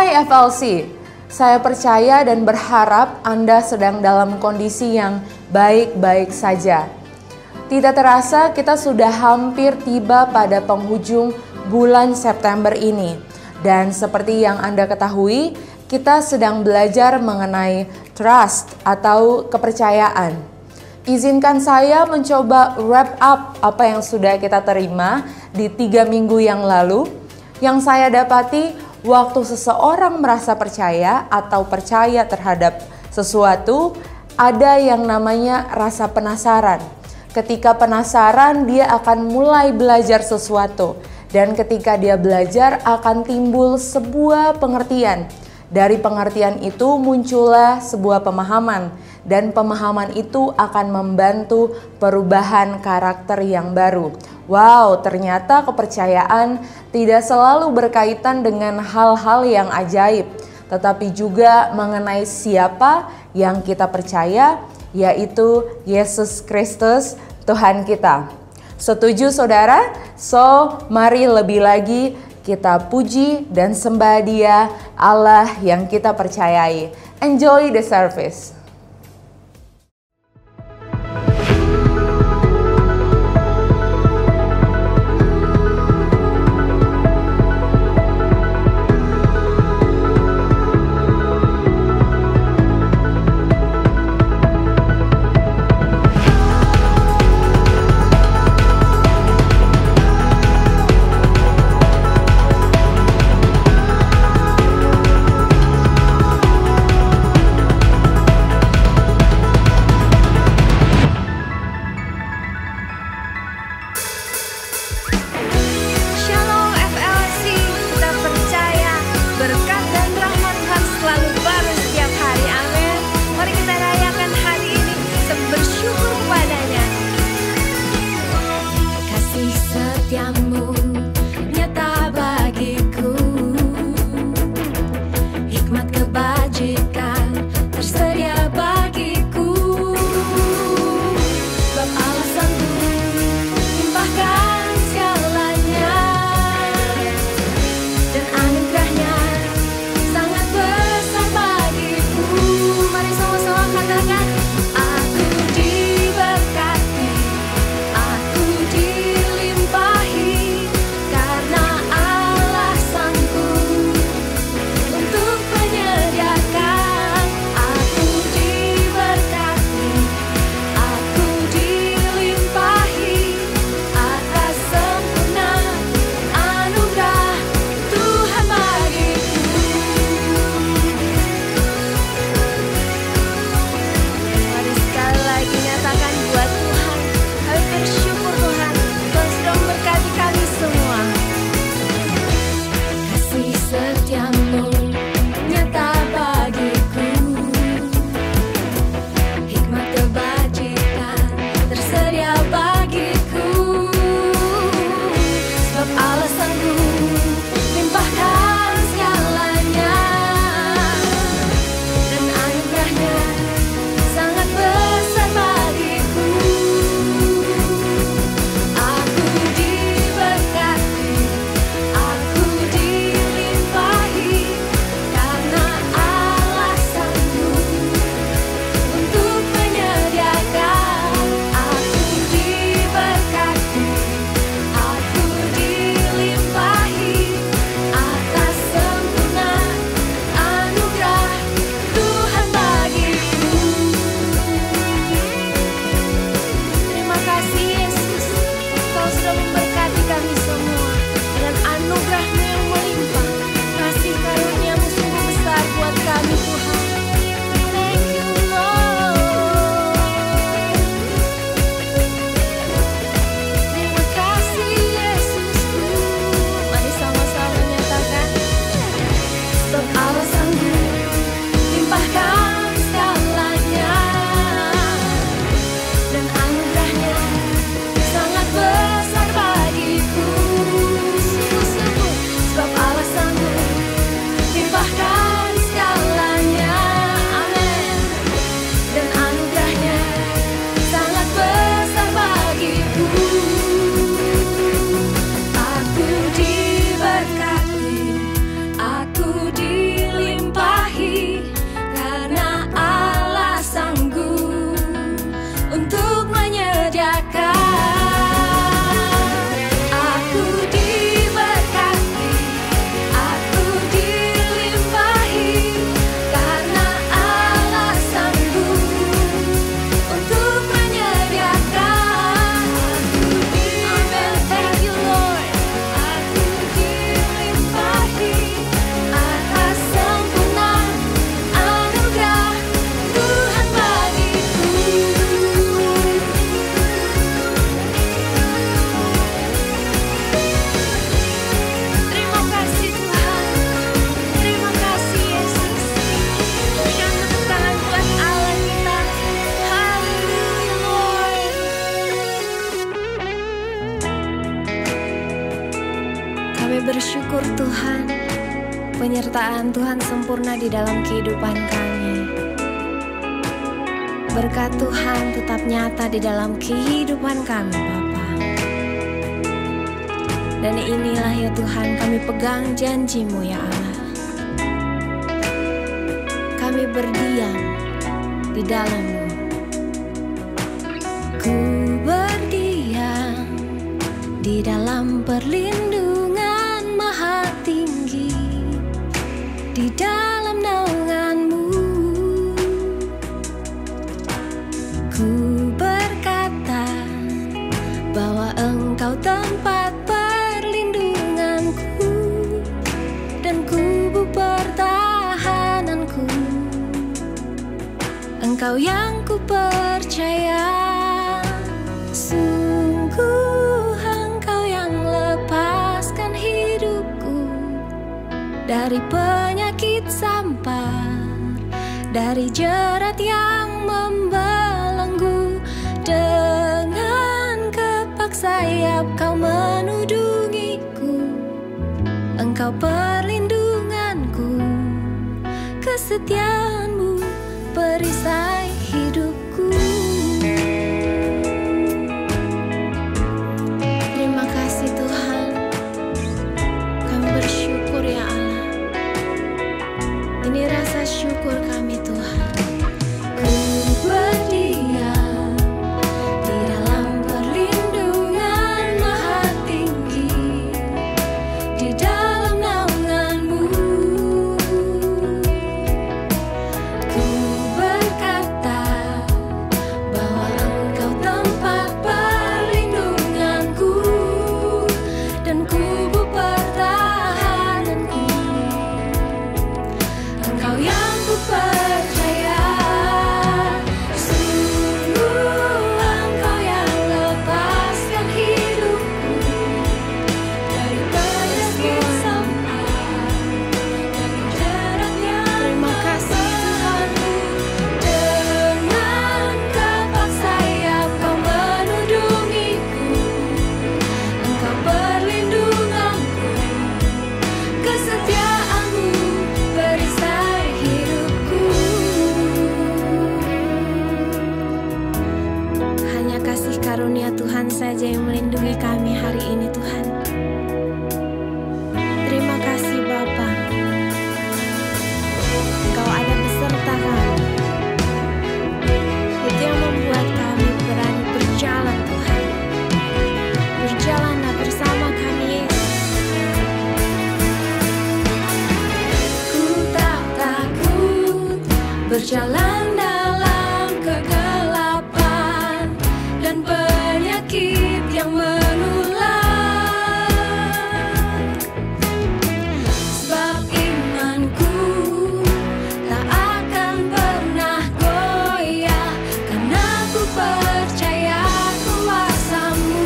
Hai FLC, saya percaya dan berharap Anda sedang dalam kondisi yang baik-baik saja. Tidak terasa kita sudah hampir tiba pada penghujung bulan September ini. Dan seperti yang Anda ketahui, kita sedang belajar mengenai trust atau kepercayaan. Izinkan saya mencoba wrap up apa yang sudah kita terima di 3 minggu yang lalu. Yang saya dapati, waktu seseorang merasa percaya atau percaya terhadap sesuatu, ada yang namanya rasa penasaran. Ketika penasaran, dia akan mulai belajar sesuatu. Dan ketika dia belajar, akan timbul sebuah pengertian. Dari pengertian itu muncullah sebuah pemahaman. Dan pemahaman itu akan membantu perubahan karakter yang baru. Wow, ternyata kepercayaan tidak selalu berkaitan dengan hal-hal yang ajaib, tetapi juga mengenai siapa yang kita percaya, yaitu Yesus Kristus, Tuhan kita. Setuju saudara? So, mari lebih lagi kita puji dan sembah Dia, Allah yang kita percayai. Enjoy the service. bersyukur Tuhan, penyertaan Tuhan sempurna di dalam kehidupan kami. Berkat Tuhan tetap nyata di dalam kehidupan kami, Bapa. Dan inilah ya Tuhan, kami pegang janji-Mu ya Allah. Kami berdiam di dalam-Mu. Ku berdiam di dalam perlindungan Maha Tinggi, di dalam naungan-Mu. Ku berkata bahwa Engkau tempat perlindunganku dan kubu pertahananku. Engkau yang ku percaya, sungguh Engkau yang lepaskan hidupku dari penyakit sampar, dari jerat yang membelenggu. Dengan kepak sayap Kau menudungiku, Engkau perlindunganku, kesetiaan-Mu perisai hidupku. Terima kasih Tuhan, kami bersyukur ya Allah. Ini rasa syukur kami Tuhan. Ku berdiam di dalam perlindungan Maha Tinggi, di dalam naungan-Mu. Ku berkata bahwa Engkau tempat perlindunganku dan kubu pertahananku. Engkau yang ku percaya, sungguh Engkau yang lepaskan hidupku dari penyakit sampar, dari jeratnya. Terima kasih Tuhan, dengan kepak sayap Kau menudungiku, Engkau perlindunganku, kesetiaan-Mu perisai hidupku. Hanya kasih karunia Tuhan saja yang melindungi kami hari ini Tuhan. Terima kasih Bapa, Engkau ada beserta kami. Itu yang membuat kami berani berjalan Tuhan. Berjalanlah bersama kami Yesus. Ku tak takut berjalan dalam kegelapan dan penyakit yang menular, sebab imanku tak akan pernah goyah, karena ku percaya kuasa-Mu.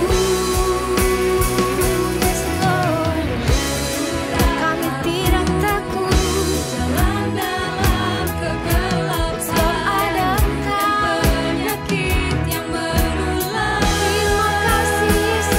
Yes Lord, kami tidak takut jalan dalam kegelapan, sebab ada Engkau, penyakit yang menular. Terima kasih Yesus.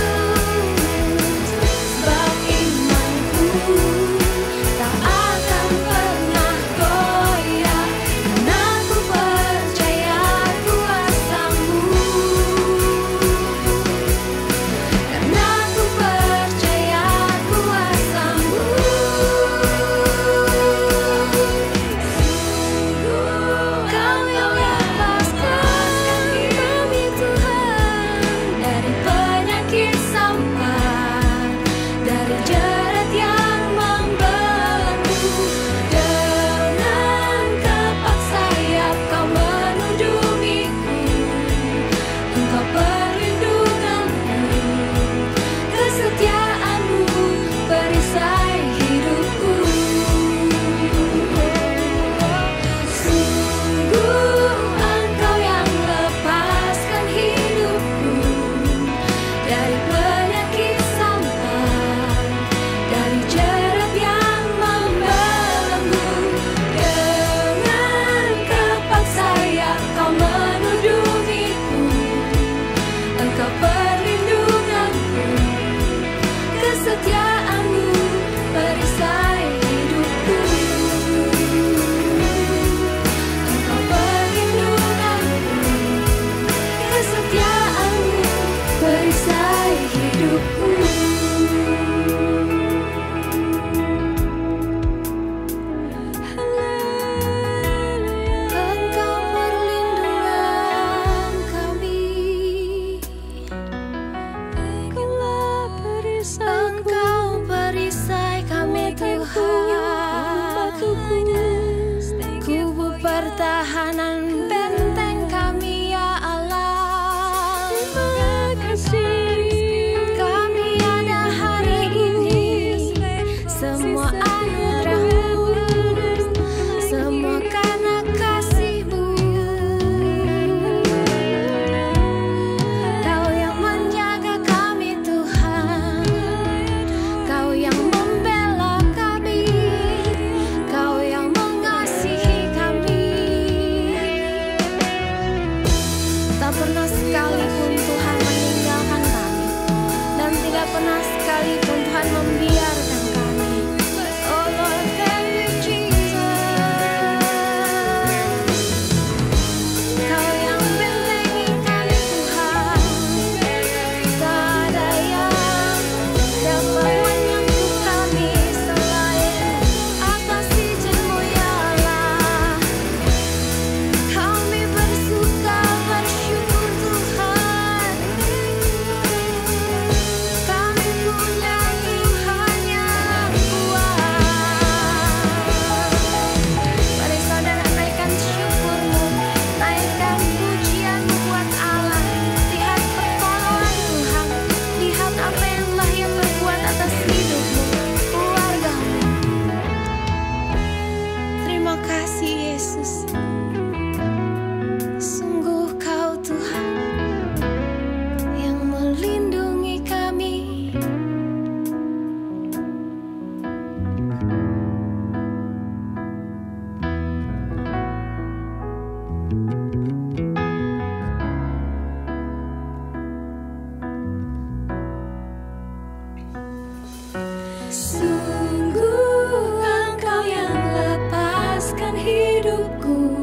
Sungguh Engkau yang lepaskan hidupku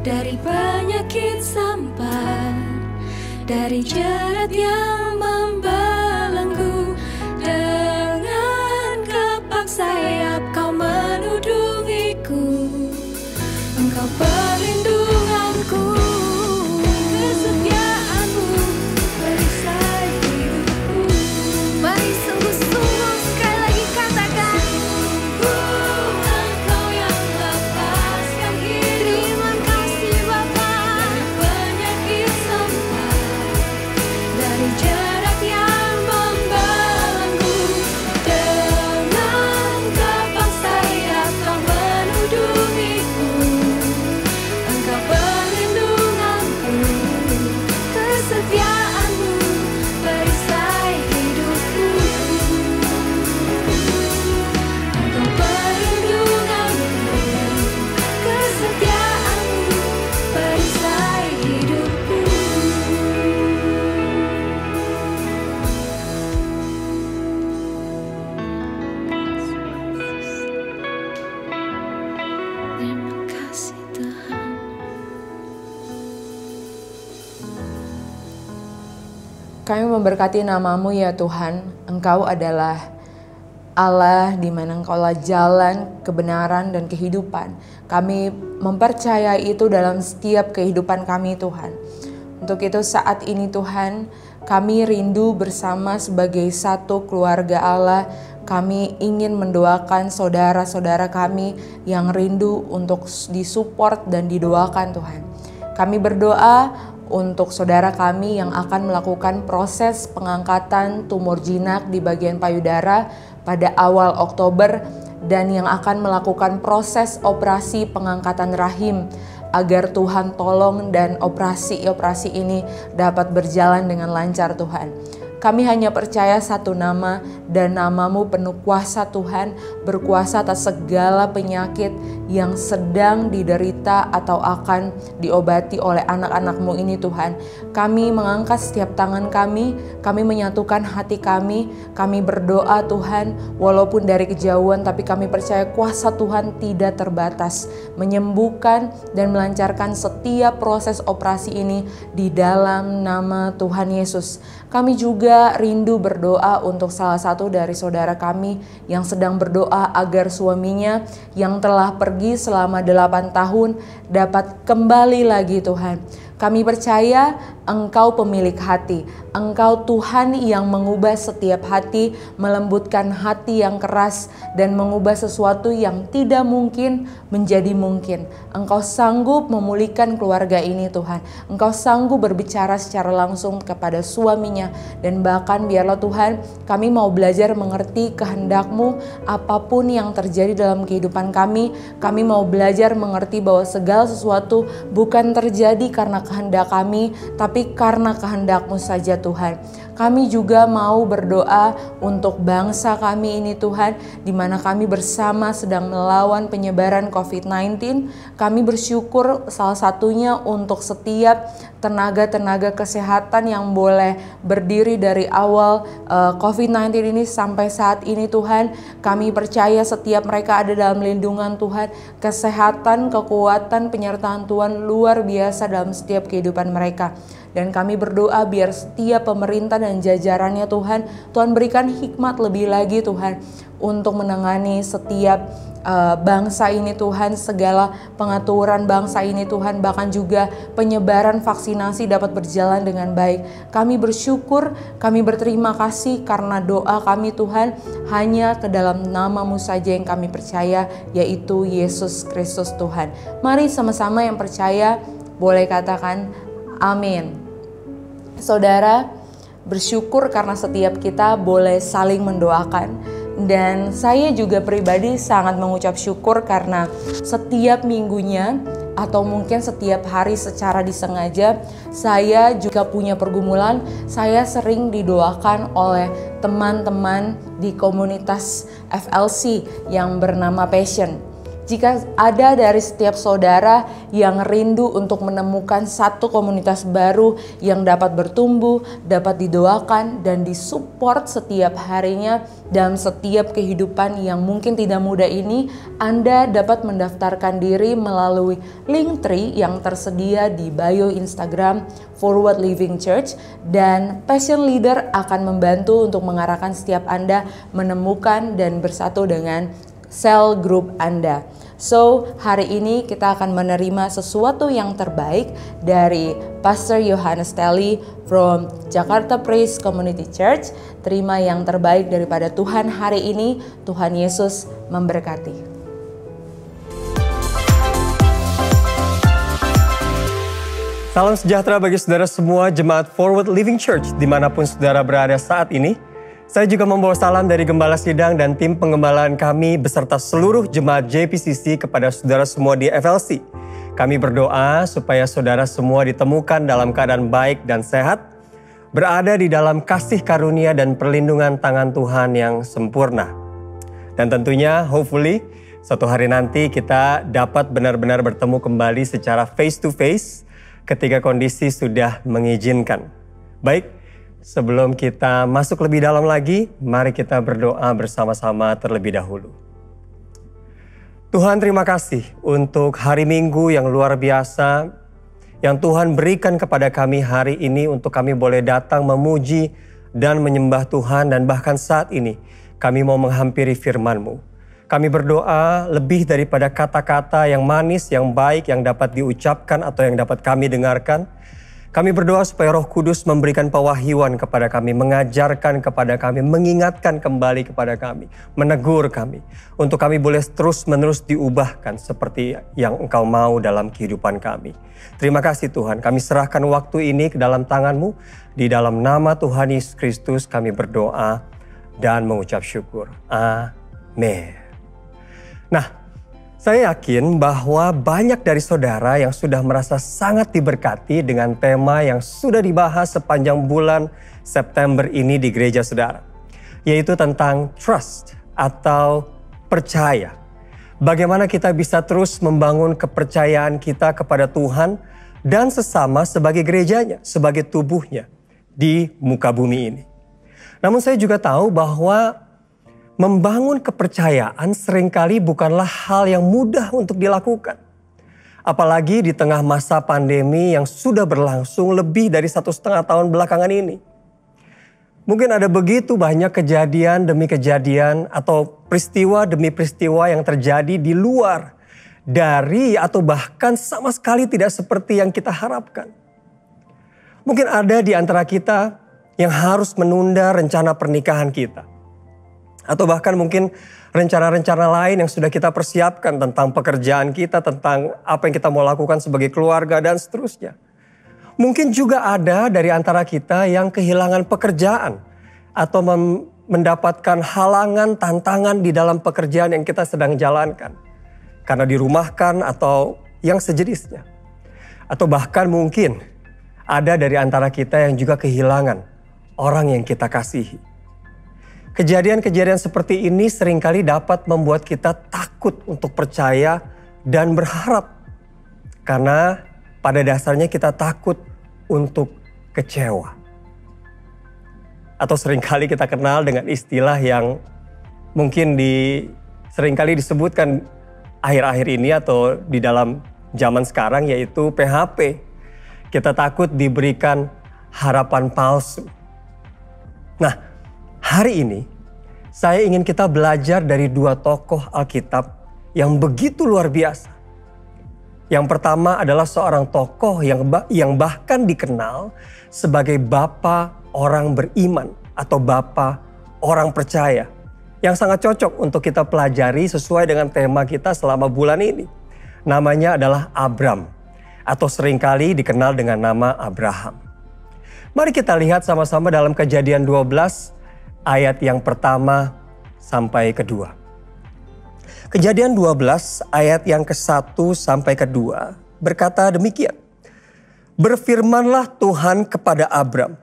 dari penyakit sampar, dari jerat yang membelenggu. Dengan kepak sayap Kau menudungiku. Engkau perlindunganku, kesetiaan-Mu perisai hidupku. Mari sungguh-sungguh sekali lagi katakan, sungguh Engkau yang lepaskan hidup. Terima kasih Bapa. Dari penyakit sampar, dari jerat yang membelenggu. Dengan kepak sayap Kau menudungiku. Engkau perlindunganku, kesetiaan-Mu perisai hidupku. Engkau perlindunganku, kesetiaan-Mu perisai hidupku. Terima kasih Tuhan. Kami memberkati nama-Mu ya Tuhan. Engkau adalah Allah di mana Engkaulah jalan, kebenaran, dan kehidupan. Kami mempercayai itu dalam setiap kehidupan kami Tuhan. Untuk itu saat ini Tuhan, kami rindu bersama sebagai satu keluarga Allah. Kami ingin mendoakan saudara-saudara kami yang rindu untuk disupport dan didoakan Tuhan. Kami berdoa untuk saudara kami yang akan melakukan proses pengangkatan tumor jinak di bagian payudara pada awal Oktober dan yang akan melakukan proses operasi pengangkatan rahim, agar Tuhan tolong dan operasi ini dapat berjalan dengan lancar Tuhan. Kami hanya percaya satu nama dan nama-Mu penuh kuasa Tuhan, berkuasa atas segala penyakit yang sedang diderita atau akan diobati oleh anak-anak-Mu ini Tuhan. Kami mengangkat setiap tangan kami menyatukan hati kami berdoa Tuhan, walaupun dari kejauhan tapi kami percaya kuasa Tuhan tidak terbatas, menyembuhkan dan melancarkan setiap proses operasi ini di dalam nama Tuhan Yesus. Kami juga rindu berdoa untuk salah satu dari saudara kami yang sedang berdoa agar suaminya yang telah pergi selama 8 tahun dapat kembali lagi Tuhan. Kami percaya Engkau pemilik hati, Engkau Tuhan yang mengubah setiap hati, melembutkan hati yang keras dan mengubah sesuatu yang tidak mungkin menjadi mungkin. Engkau sanggup memulihkan keluarga ini Tuhan. Engkau sanggup berbicara secara langsung kepada suaminya dan bahkan biarlah Tuhan kami mau belajar mengerti kehendak-Mu apapun yang terjadi dalam kehidupan kami. Kami mau belajar mengerti bahwa segala sesuatu bukan terjadi karena kehendak kami, tapi karena kehendak-Mu saja Tuhan. Kami juga mau berdoa untuk bangsa kami ini Tuhan, di mana kami bersama sedang melawan penyebaran COVID-19. Kami bersyukur salah satunya untuk setiap tenaga-tenaga kesehatan yang boleh berdiri dari awal COVID-19 ini sampai saat ini Tuhan. Kami percaya setiap mereka ada dalam lindungan Tuhan, kesehatan, kekuatan, penyertaan Tuhan luar biasa dalam setiap kehidupan mereka. Dan kami berdoa biar setiap pemerintah dan jajarannya Tuhan berikan hikmat lebih lagi Tuhan untuk menangani setiap bangsa ini Tuhan, segala pengaturan bangsa ini Tuhan, bahkan juga penyebaran vaksinasi dapat berjalan dengan baik. Kami bersyukur, kami berterima kasih karena doa kami Tuhan hanya ke dalam nama-Mu saja yang kami percaya, yaitu Yesus Kristus Tuhan. Mari sama-sama yang percaya boleh katakan amin. Saudara, bersyukur karena setiap kita boleh saling mendoakan. Dan saya juga pribadi sangat mengucap syukur karena setiap minggunya atau mungkin setiap hari secara disengaja saya juga punya pergumulan. Saya sering didoakan oleh teman-teman di komunitas FLC yang bernama Passion. Jika ada dari setiap saudara yang rindu untuk menemukan satu komunitas baru yang dapat bertumbuh, dapat didoakan dan disupport setiap harinya dalam setiap kehidupan yang mungkin tidak mudah ini, Anda dapat mendaftarkan diri melalui Linktree yang tersedia di bio Instagram Forward Living Church, dan Passion Leader akan membantu untuk mengarahkan setiap Anda menemukan dan bersatu dengan sel grup Anda. So, hari ini kita akan menerima sesuatu yang terbaik dari Pastor Yohanes Telly from Jakarta Praise Community Church. Terima yang terbaik daripada Tuhan hari ini. Tuhan Yesus memberkati. Salam sejahtera bagi saudara semua jemaat Forward Living Church dimanapun saudara berada saat ini. Saya juga membawa salam dari Gembala Sidang dan tim pengembalaan kami beserta seluruh jemaat JPCC kepada saudara semua di FLC. Kami berdoa supaya saudara semua ditemukan dalam keadaan baik dan sehat, berada di dalam kasih karunia dan perlindungan tangan Tuhan yang sempurna. Dan tentunya, hopefully, suatu hari nanti kita dapat benar-benar bertemu kembali secara face to face ketika kondisi sudah mengizinkan. Baik. Sebelum kita masuk lebih dalam lagi, mari kita berdoa bersama-sama terlebih dahulu. Tuhan, terima kasih untuk hari Minggu yang luar biasa yang Tuhan berikan kepada kami hari ini untuk kami boleh datang memuji dan menyembah Tuhan, dan bahkan saat ini kami mau menghampiri firman-Mu. Kami berdoa lebih daripada kata-kata yang manis, yang baik, yang dapat diucapkan atau yang dapat kami dengarkan. Kami berdoa supaya Roh Kudus memberikan pewahyuan kepada kami, mengajarkan kepada kami, mengingatkan kembali kepada kami, menegur kami. Untuk kami boleh terus-menerus diubahkan seperti yang Engkau mau dalam kehidupan kami. Terima kasih Tuhan, kami serahkan waktu ini ke dalam tangan-Mu. Di dalam nama Tuhan Yesus Kristus kami berdoa dan mengucap syukur. Amin. Nah, saya yakin bahwa banyak dari saudara yang sudah merasa sangat diberkati dengan tema yang sudah dibahas sepanjang bulan September ini di gereja saudara. Yaitu tentang trust atau percaya. Bagaimana kita bisa terus membangun kepercayaan kita kepada Tuhan dan sesama sebagai gerejanya, sebagai tubuhnya di muka bumi ini. Namun saya juga tahu bahwa membangun kepercayaan seringkali bukanlah hal yang mudah untuk dilakukan. Apalagi di tengah masa pandemi yang sudah berlangsung lebih dari 1,5 tahun belakangan ini. Mungkin ada begitu banyak kejadian demi kejadian atau peristiwa demi peristiwa yang terjadi di luar dari atau bahkan sama sekali tidak seperti yang kita harapkan. Mungkin ada di antara kita yang harus menunda rencana pernikahan kita. Atau bahkan mungkin rencana-rencana lain yang sudah kita persiapkan tentang pekerjaan kita, tentang apa yang kita mau lakukan sebagai keluarga dan seterusnya. Mungkin juga ada dari antara kita yang kehilangan pekerjaan atau mendapatkan halangan, tantangan di dalam pekerjaan yang kita sedang jalankan. Karena dirumahkan atau yang sejenisnya. Atau bahkan mungkin ada dari antara kita yang juga kehilangan orang yang kita kasihi. Kejadian-kejadian seperti ini seringkali dapat membuat kita takut untuk percaya dan berharap. Karena pada dasarnya kita takut untuk kecewa. Atau seringkali kita kenal dengan istilah yang mungkin seringkali disebutkan akhir-akhir ini atau di dalam zaman sekarang, yaitu PHP. Kita takut diberikan harapan palsu. Nah, hari ini saya ingin kita belajar dari 2 tokoh Alkitab yang begitu luar biasa. Yang pertama adalah seorang tokoh yang bahkan dikenal sebagai bapa orang beriman atau bapa orang percaya. Yang sangat cocok untuk kita pelajari sesuai dengan tema kita selama bulan ini. Namanya adalah Abram atau seringkali dikenal dengan nama Abraham. Mari kita lihat sama-sama dalam Kejadian 12 ayat yang pertama sampai kedua. Kejadian 12 ayat yang ke-1 sampai ke-2 berkata demikian. Berfirmanlah Tuhan kepada Abram,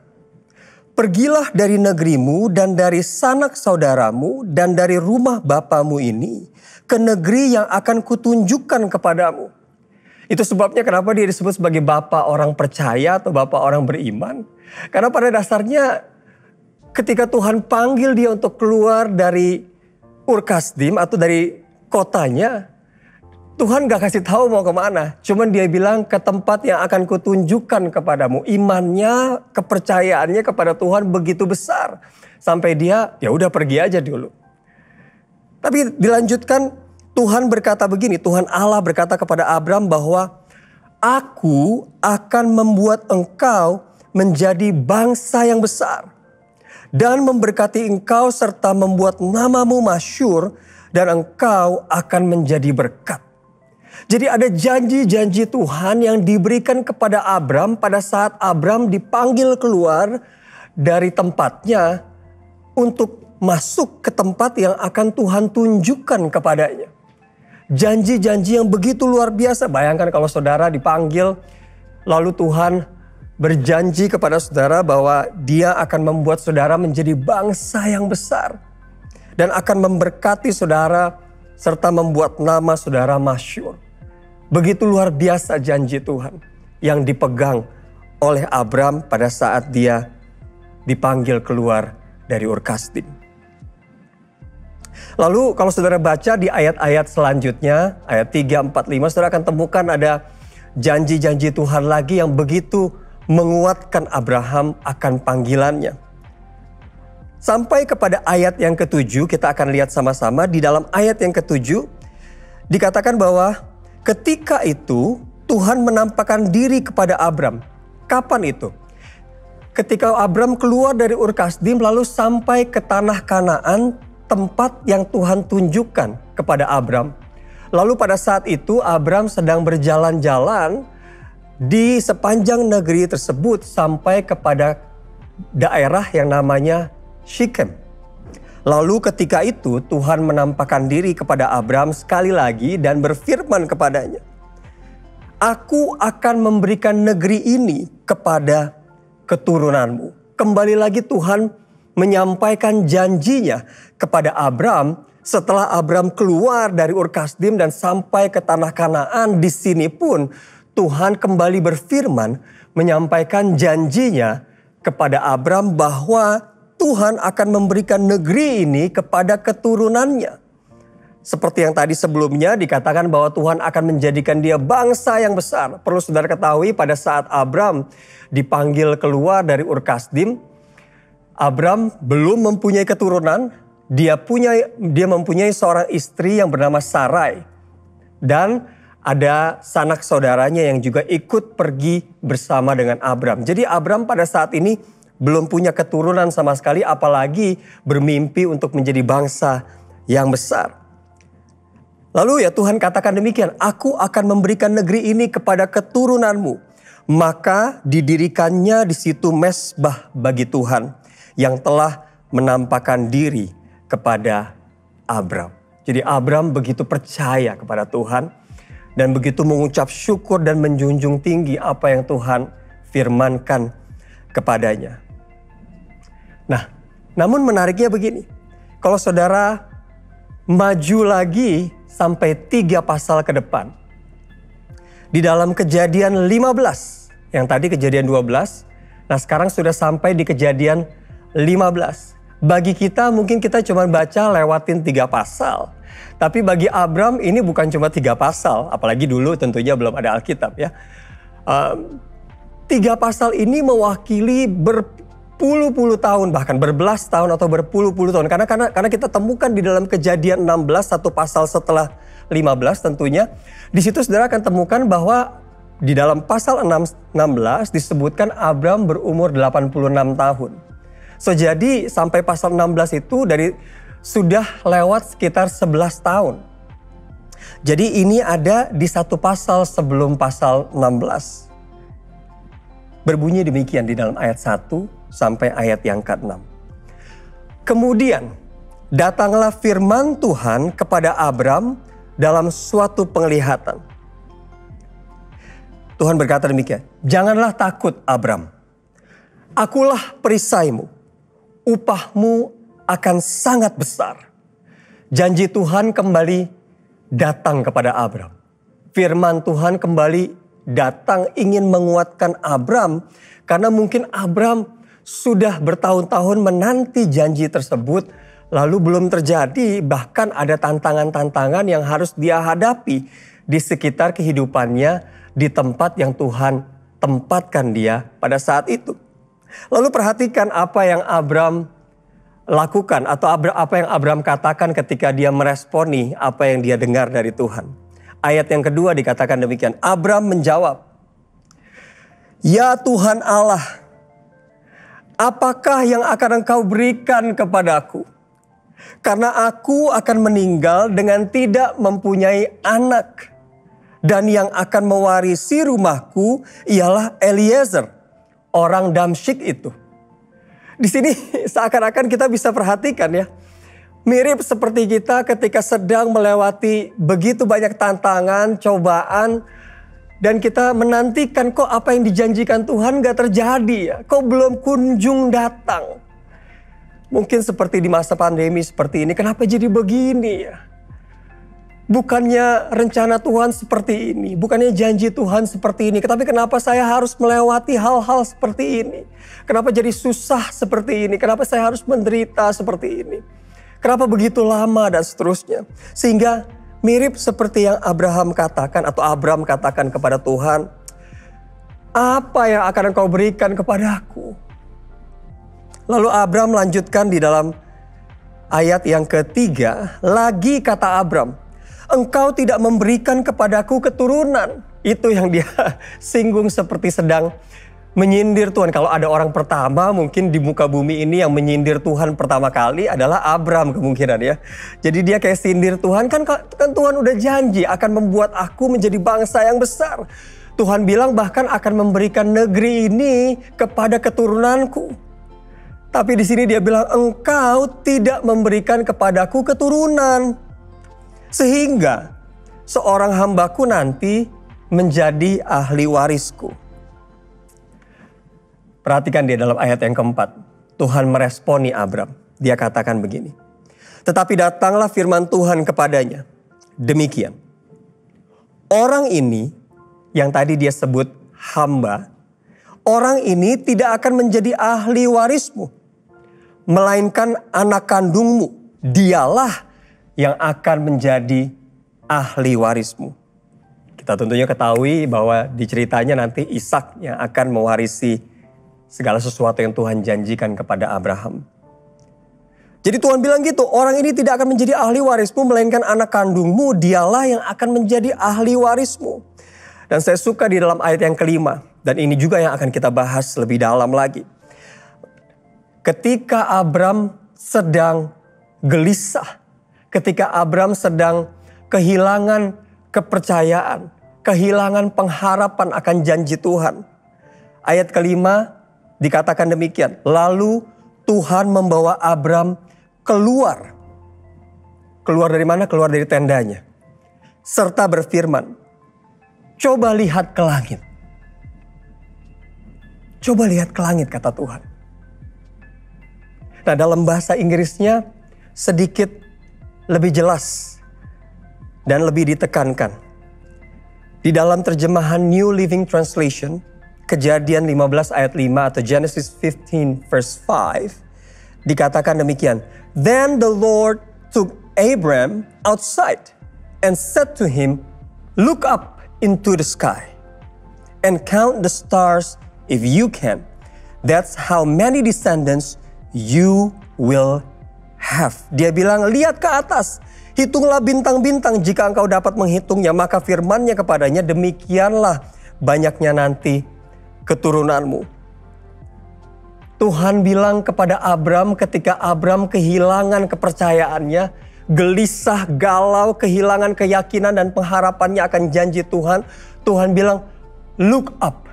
pergilah dari negerimu dan dari sanak saudaramu dan dari rumah bapamu ini ke negeri yang akan kutunjukkan kepadamu. Itu sebabnya kenapa dia disebut sebagai bapa orang percaya atau bapa orang beriman. Karena pada dasarnya ketika Tuhan panggil dia untuk keluar dari Ur Kasdim atau dari kotanya, Tuhan gak kasih tahu mau kemana. Cuman dia bilang ke tempat yang akan kutunjukkan kepadamu. Imannya, kepercayaannya kepada Tuhan begitu besar. Sampai dia ya udah pergi aja dulu. Tapi dilanjutkan Tuhan berkata begini. Tuhan Allah berkata kepada Abram bahwa aku akan membuat engkau menjadi bangsa yang besar. Dan memberkati engkau serta membuat namamu masyhur. Dan engkau akan menjadi berkat. Jadi ada janji-janji Tuhan yang diberikan kepada Abram pada saat Abram dipanggil keluar dari tempatnya untuk masuk ke tempat yang akan Tuhan tunjukkan kepadanya. Janji-janji yang begitu luar biasa. Bayangkan kalau saudara dipanggil lalu Tuhan berjanji kepada saudara bahwa dia akan membuat saudara menjadi bangsa yang besar. Dan akan memberkati saudara serta membuat nama saudara masyhur. Begitu luar biasa janji Tuhan yang dipegang oleh Abram pada saat dia dipanggil keluar dari Ur Kasdim. Lalu kalau saudara baca di ayat-ayat selanjutnya, ayat 3, 4, 5, saudara akan temukan ada janji-janji Tuhan lagi yang begitu menguatkan Abraham akan panggilannya. Sampai kepada ayat yang ke-7, kita akan lihat sama-sama. Di dalam ayat yang ke-7 dikatakan bahwa ketika itu Tuhan menampakkan diri kepada Abram. Kapan itu? Ketika Abram keluar dari Ur Kasdim lalu sampai ke tanah Kanaan, tempat yang Tuhan tunjukkan kepada Abram. Lalu pada saat itu Abram sedang berjalan-jalan di sepanjang negeri tersebut sampai kepada daerah yang namanya Syichem. Lalu ketika itu Tuhan menampakkan diri kepada Abram sekali lagi dan berfirman kepadanya, aku akan memberikan negeri ini kepada keturunanmu. Kembali lagi Tuhan menyampaikan janjinya kepada Abram setelah Abram keluar dari Ur Kasdim dan sampai ke tanah Kanaan. Di sini pun Tuhan kembali berfirman menyampaikan janjinya kepada Abram bahwa Tuhan akan memberikan negeri ini kepada keturunannya. Seperti yang tadi sebelumnya dikatakan bahwa Tuhan akan menjadikan dia bangsa yang besar. Perlu saudara ketahui pada saat Abram dipanggil keluar dari Ur Kasdim, Abram belum mempunyai keturunan. Dia mempunyai seorang istri yang bernama Sarai. Dan ada sanak saudaranya yang juga ikut pergi bersama dengan Abram. Jadi Abram pada saat ini belum punya keturunan sama sekali, apalagi bermimpi untuk menjadi bangsa yang besar. Lalu ya Tuhan katakan demikian, aku akan memberikan negeri ini kepada keturunanmu. Maka didirikannya di situ mezbah bagi Tuhan yang telah menampakkan diri kepada Abram. Jadi Abram begitu percaya kepada Tuhan dan begitu mengucap syukur dan menjunjung tinggi apa yang Tuhan firmankan kepadanya. Nah, namun menariknya begini. Kalau saudara maju lagi sampai 3 pasal ke depan. Di dalam Kejadian 15, yang tadi Kejadian 12. Nah sekarang sudah sampai di Kejadian 15. Bagi kita mungkin kita cuma baca lewatin 3 pasal. Tapi bagi Abram ini bukan cuma 3 pasal. Apalagi dulu tentunya belum ada Alkitab ya. 3 pasal ini mewakili berpuluh-puluh tahun, bahkan berbelas tahun atau berpuluh-puluh tahun. Karena kita temukan di dalam Kejadian 16, 1 pasal setelah 15 tentunya. Di situ saudara akan temukan bahwa di dalam pasal 16 disebutkan Abram berumur 86 tahun. So jadi sampai pasal 16 itu sudah lewat sekitar 11 tahun. Jadi ini ada di 1 pasal sebelum pasal 16. Berbunyi demikian di dalam ayat 1 sampai ayat yang ke-6. Kemudian datanglah firman Tuhan kepada Abram dalam suatu penglihatan. Tuhan berkata demikian, janganlah takut Abram. Akulah perisaimu, upahmu akan sangat besar. Janji Tuhan kembali datang kepada Abram. Firman Tuhan kembali datang ingin menguatkan Abram. Karena mungkin Abram sudah bertahun-tahun menanti janji tersebut. Lalu belum terjadi, bahkan ada tantangan-tantangan yang harus dia hadapi di sekitar kehidupannya, di tempat yang Tuhan tempatkan dia pada saat itu. Lalu perhatikan apa yang Abram lakukan atau apa yang Abram katakan ketika dia meresponi apa yang dia dengar dari Tuhan. Ayat yang kedua dikatakan demikian. Abram menjawab, "Ya Tuhan Allah, apakah yang akan Engkau berikan kepadaku? Karena aku akan meninggal dengan tidak mempunyai anak. Dan yang akan mewarisi rumahku ialah Eliezer, orang Damsyik itu." Di sini seakan-akan kita bisa perhatikan ya. Mirip seperti kita ketika sedang melewati begitu banyak tantangan, cobaan. Dan kita menantikan kok apa yang dijanjikan Tuhan gak terjadi ya. Kok belum kunjung datang. Mungkin seperti di masa pandemi seperti ini, kenapa jadi begini ya? Bukannya rencana Tuhan seperti ini, bukannya janji Tuhan seperti ini. Tetapi kenapa saya harus melewati hal-hal seperti ini? Kenapa jadi susah seperti ini? Kenapa saya harus menderita seperti ini? Kenapa begitu lama dan seterusnya? Sehingga mirip seperti yang Abraham katakan atau Abram katakan kepada Tuhan. Apa yang akan Engkau berikan kepadaku? Lalu Abram lanjutkan di dalam ayat yang ketiga. Lagi kata Abram, "Engkau tidak memberikan kepadaku keturunan." Itu yang dia singgung seperti sedang menyindir Tuhan. Kalau ada orang pertama mungkin di muka bumi ini yang menyindir Tuhan pertama kali adalah Abram kemungkinan ya. Jadi dia kayak sindir Tuhan, kan Tuhan udah janji akan membuat aku menjadi bangsa yang besar. Tuhan bilang bahkan akan memberikan negeri ini kepada keturunanku. Tapi di sini dia bilang, "Engkau tidak memberikan kepadaku keturunan. Sehingga seorang hambaku nanti menjadi ahli warisku." Perhatikan dia dalam ayat yang keempat. Tuhan meresponi Abram. Dia katakan begini. "Tetapi datanglah firman Tuhan kepadanya. Demikian. Orang ini," yang tadi dia sebut hamba, "orang ini tidak akan menjadi ahli warismu. Melainkan anak kandungmu. Dialah yang akan menjadi ahli warismu." Kita tentunya ketahui bahwa di ceritanya nanti Ishak yang akan mewarisi segala sesuatu yang Tuhan janjikan kepada Abraham. Jadi Tuhan bilang gitu, orang ini tidak akan menjadi ahli warismu, melainkan anak kandungmu, dialah yang akan menjadi ahli warismu. Dan saya suka di dalam ayat yang kelima, dan ini juga yang akan kita bahas lebih dalam lagi. Ketika Abram sedang gelisah, ketika Abram sedang kehilangan kepercayaan, kehilangan pengharapan akan janji Tuhan. Ayat kelima dikatakan demikian. Lalu Tuhan membawa Abram keluar. Keluar dari mana? Keluar dari tendanya. Serta berfirman, "Coba lihat ke langit." Coba lihat ke langit, kata Tuhan. Nah, dalam bahasa Inggrisnya sedikit lebih jelas dan lebih ditekankan. Di dalam terjemahan New Living Translation, Kejadian 15 ayat 5 atau Genesis 15 verse 5, dikatakan demikian. "Then the Lord took Abram outside and said to him, Look up into the sky and count the stars if you can. That's how many descendants you will have." Dia bilang, lihat ke atas, hitunglah bintang-bintang jika engkau dapat menghitungnya. Maka firman-Nya kepadanya, demikianlah banyaknya nanti keturunanmu. Tuhan bilang kepada Abram ketika Abram kehilangan kepercayaannya, gelisah, galau, kehilangan keyakinan dan pengharapannya akan janji Tuhan. Tuhan bilang, look up.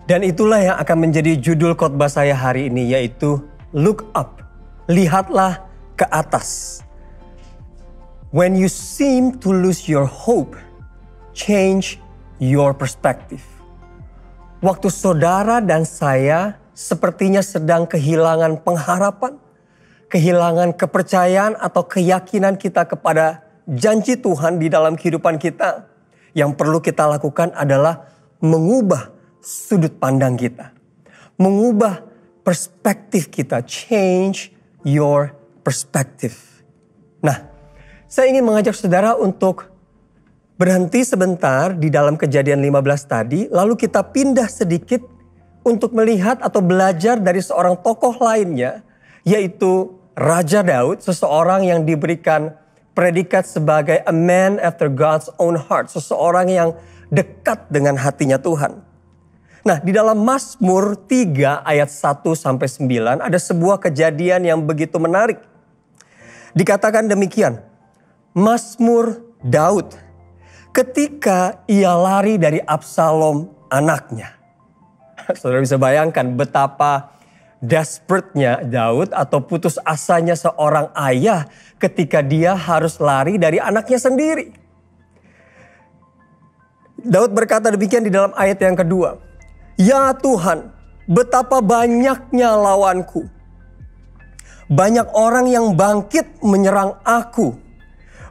Dan itulah yang akan menjadi judul khotbah saya hari ini, yaitu look up. Lihatlah ke atas. When you seem to lose your hope, change your perspective. Waktu saudara dan saya sepertinya sedang kehilangan pengharapan, kehilangan kepercayaan atau keyakinan kita kepada janji Tuhan di dalam kehidupan kita, yang perlu kita lakukan adalah mengubah sudut pandang kita. Mengubah perspektif kita. Change your perspective. Nah, saya ingin mengajak saudara untuk berhenti sebentar di dalam Kejadian 15 tadi, lalu kita pindah sedikit untuk melihat atau belajar dari seorang tokoh lainnya, yaitu Raja Daud, seseorang yang diberikan predikat sebagai a man after God's own heart, seseorang yang dekat dengan hatinya Tuhan. Nah, di dalam Mazmur 3 ayat 1-9 ada sebuah kejadian yang begitu menarik. Dikatakan demikian, Mazmur Daud ketika ia lari dari Absalom anaknya. Saudara bisa bayangkan betapa desperate-nya Daud atau putus asanya seorang ayah ketika dia harus lari dari anaknya sendiri. Daud berkata demikian di dalam ayat yang kedua. Ya Tuhan, betapa banyaknya lawanku. Banyak orang yang bangkit menyerang aku.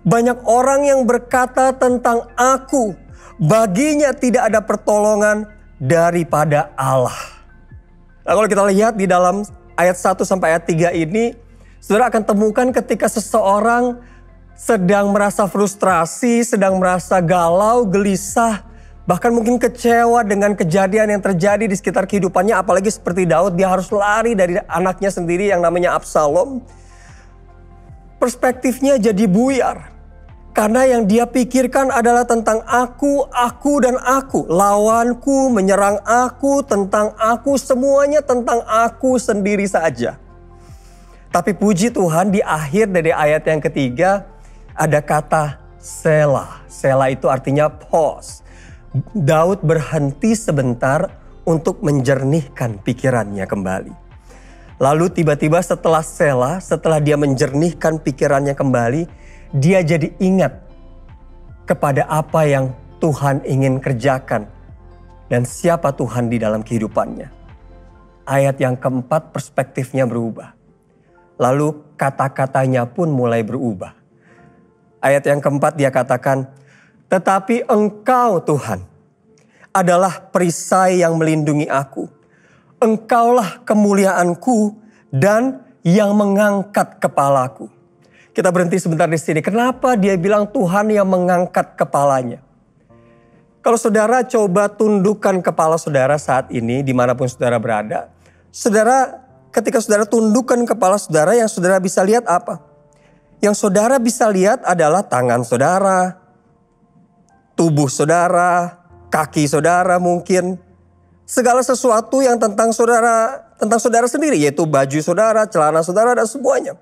Banyak orang yang berkata tentang aku. Baginya tidak ada pertolongan daripada Allah. Nah, kalau kita lihat di dalam ayat 1 sampai ayat 3 ini, saudara akan temukan ketika seseorang sedang merasa frustrasi, sedang merasa galau, gelisah, bahkan mungkin kecewa dengan kejadian yang terjadi di sekitar kehidupannya. Apalagi seperti Daud, dia harus lari dari anaknya sendiri yang namanya Absalom. Perspektifnya jadi buyar. Karena yang dia pikirkan adalah tentang aku dan aku. Lawanku menyerang aku, tentang aku, semuanya tentang aku sendiri saja. Tapi puji Tuhan, di akhir dari ayat yang ketiga ada kata Selah. Selah itu artinya pause. Daud berhenti sebentar untuk menjernihkan pikirannya kembali. Lalu tiba-tiba setelah Selah, setelah dia menjernihkan pikirannya kembali, dia jadi ingat kepada apa yang Tuhan ingin kerjakan dan siapa Tuhan di dalam kehidupannya. Ayat yang keempat perspektifnya berubah. Lalu kata-katanya pun mulai berubah. Ayat yang keempat dia katakan, tetapi Engkau Tuhan adalah perisai yang melindungi aku. Engkaulah kemuliaanku dan yang mengangkat kepalaku. Kita berhenti sebentar di sini. Kenapa dia bilang Tuhan yang mengangkat kepalanya? Kalau saudara coba tundukkan kepala saudara saat ini dimanapun saudara berada. Saudara, ketika saudara tundukkan kepala saudara, yang saudara bisa lihat apa? Yang saudara bisa lihat adalah tangan saudara, tubuh saudara, kaki saudara mungkin. Segala sesuatu yang tentang saudara sendiri, yaitu baju saudara, celana saudara, dan semuanya.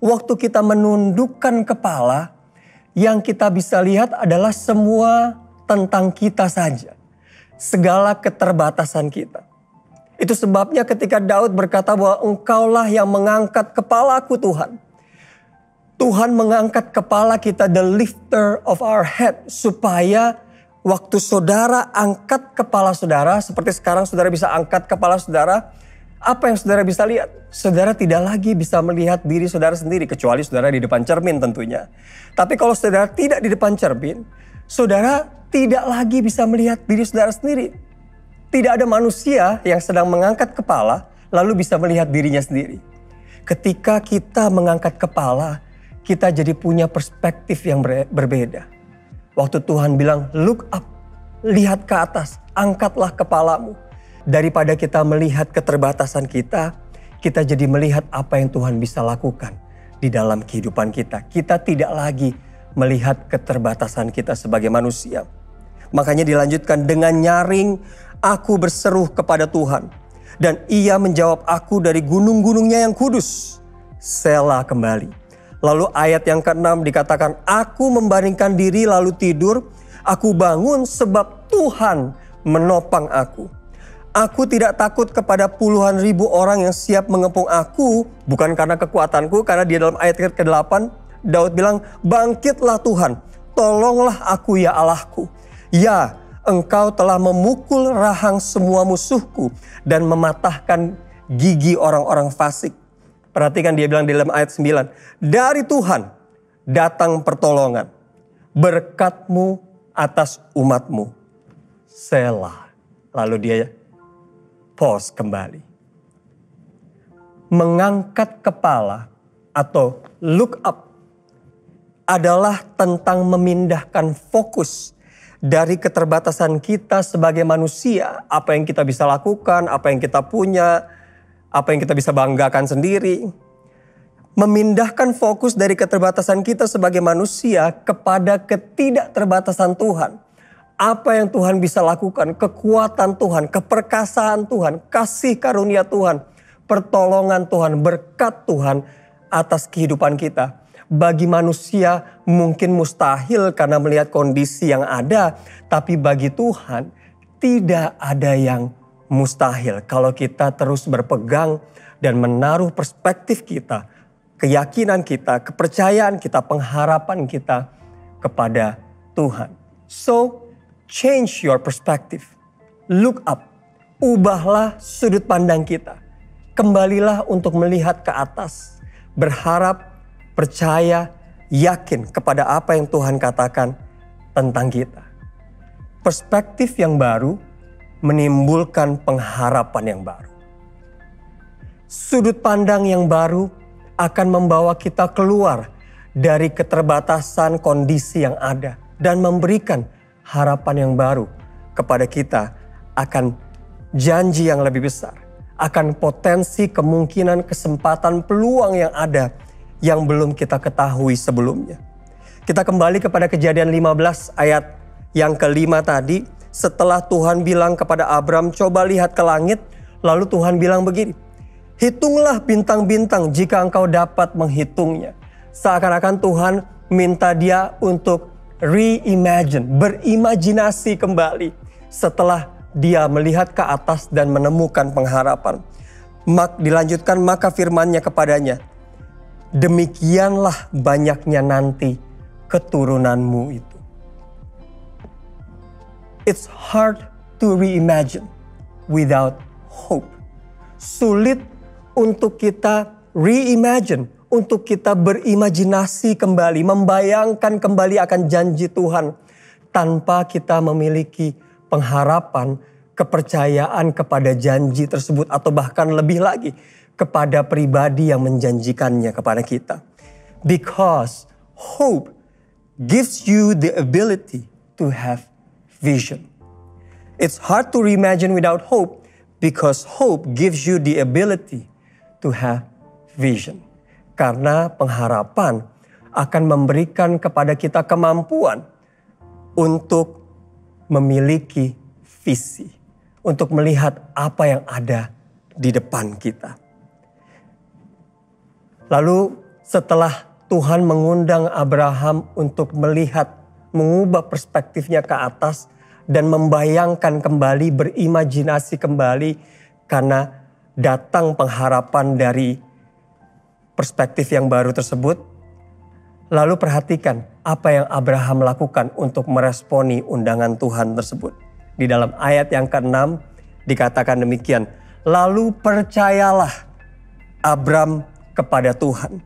Waktu kita menundukkan kepala, yang kita bisa lihat adalah semua tentang kita saja. Segala keterbatasan kita. Itu sebabnya ketika Daud berkata bahwa Engkaulah yang mengangkat kepalaku Tuhan. Tuhan mengangkat kepala kita, the lifter of our head. Supaya waktu saudara angkat kepala saudara, seperti sekarang saudara bisa angkat kepala saudara, apa yang saudara bisa lihat? Saudara tidak lagi bisa melihat diri saudara sendiri, kecuali saudara di depan cermin tentunya. Tapi kalau saudara tidak di depan cermin, saudara tidak lagi bisa melihat diri saudara sendiri. Tidak ada manusia yang sedang mengangkat kepala lalu bisa melihat dirinya sendiri. Ketika kita mengangkat kepala, kita jadi punya perspektif yang berbeda. Waktu Tuhan bilang, look up, lihat ke atas, angkatlah kepalamu. Daripada kita melihat keterbatasan kita jadi melihat apa yang Tuhan bisa lakukan di dalam kehidupan kita. Kita tidak lagi melihat keterbatasan kita sebagai manusia. Makanya dilanjutkan, dengan nyaring aku berseru kepada Tuhan. Dan ia menjawab aku dari gunung-gunungnya yang kudus. Selah kembali. Lalu ayat yang ke-6 dikatakan, aku membaringkan diri lalu tidur. Aku bangun sebab Tuhan menopang aku. Aku tidak takut kepada puluhan ribu orang yang siap mengepung aku. Bukan karena kekuatanku, karena di dalam ayat ke-8 Daud bilang, bangkitlah Tuhan, tolonglah aku ya Allahku. Ya, Engkau telah memukul rahang semua musuhku dan mematahkan gigi orang-orang fasik. Perhatikan dia bilang di dalam ayat 9. Dari Tuhan datang pertolongan. Berkat-Mu atas umat-Mu. Selah. Lalu dia pause kembali. Mengangkat kepala atau look up adalah tentang memindahkan fokus dari keterbatasan kita sebagai manusia. Apa yang kita bisa lakukan, apa yang kita punya, apa yang kita bisa banggakan sendiri. Memindahkan fokus dari keterbatasan kita sebagai manusia kepada ketidakterbatasan Tuhan. Apa yang Tuhan bisa lakukan, kekuatan Tuhan, keperkasaan Tuhan, kasih karunia Tuhan, pertolongan Tuhan, berkat Tuhan atas kehidupan kita. Bagi manusia mungkin mustahil karena melihat kondisi yang ada. Tapi bagi Tuhan tidak ada yang mustahil. Kalau kita terus berpegang dan menaruh perspektif kita, keyakinan kita, kepercayaan kita, pengharapan kita kepada Tuhan. So, change your perspective. Look up. Ubahlah sudut pandang kita. Kembalilah untuk melihat ke atas. Berharap, percaya, yakin kepada apa yang Tuhan katakan tentang kita. Perspektif yang baru menimbulkan pengharapan yang baru. Sudut pandang yang baru akan membawa kita keluar dari keterbatasan kondisi yang ada dan memberikan harapan yang baru kepada kita akan janji yang lebih besar, akan potensi, kemungkinan, kesempatan, peluang yang ada yang belum kita ketahui sebelumnya. Kita kembali kepada Kejadian 15 ayat yang kelima tadi. Setelah Tuhan bilang kepada Abram, coba lihat ke langit. Lalu Tuhan bilang begini, hitunglah bintang-bintang jika engkau dapat menghitungnya. Seakan-akan Tuhan minta dia untuk reimagine, berimajinasi kembali. Setelah dia melihat ke atas dan menemukan pengharapan. Dilanjutkan, maka firman-Nya kepadanya, demikianlah banyaknya nanti keturunanmu itu. It's hard to reimagine without hope. Sulit untuk kita reimagine, untuk kita berimajinasi kembali, membayangkan kembali akan janji Tuhan tanpa kita memiliki pengharapan, kepercayaan kepada janji tersebut, atau bahkan lebih lagi kepada pribadi yang menjanjikannya kepada kita. Because hope gives you the ability to have vision. It's hard to reimagine without hope because hope gives you the ability to have vision. Karena pengharapan akan memberikan kepada kita kemampuan untuk memiliki visi, untuk melihat apa yang ada di depan kita. Lalu setelah Tuhan mengundang Abraham untuk melihat, mengubah perspektifnya ke atas dan membayangkan kembali, berimajinasi kembali karena datang pengharapan dari perspektif yang baru tersebut. Lalu perhatikan apa yang Abraham lakukan untuk meresponi undangan Tuhan tersebut. Di dalam ayat yang ke-6 dikatakan demikian. Lalu percayalah Abram kepada Tuhan.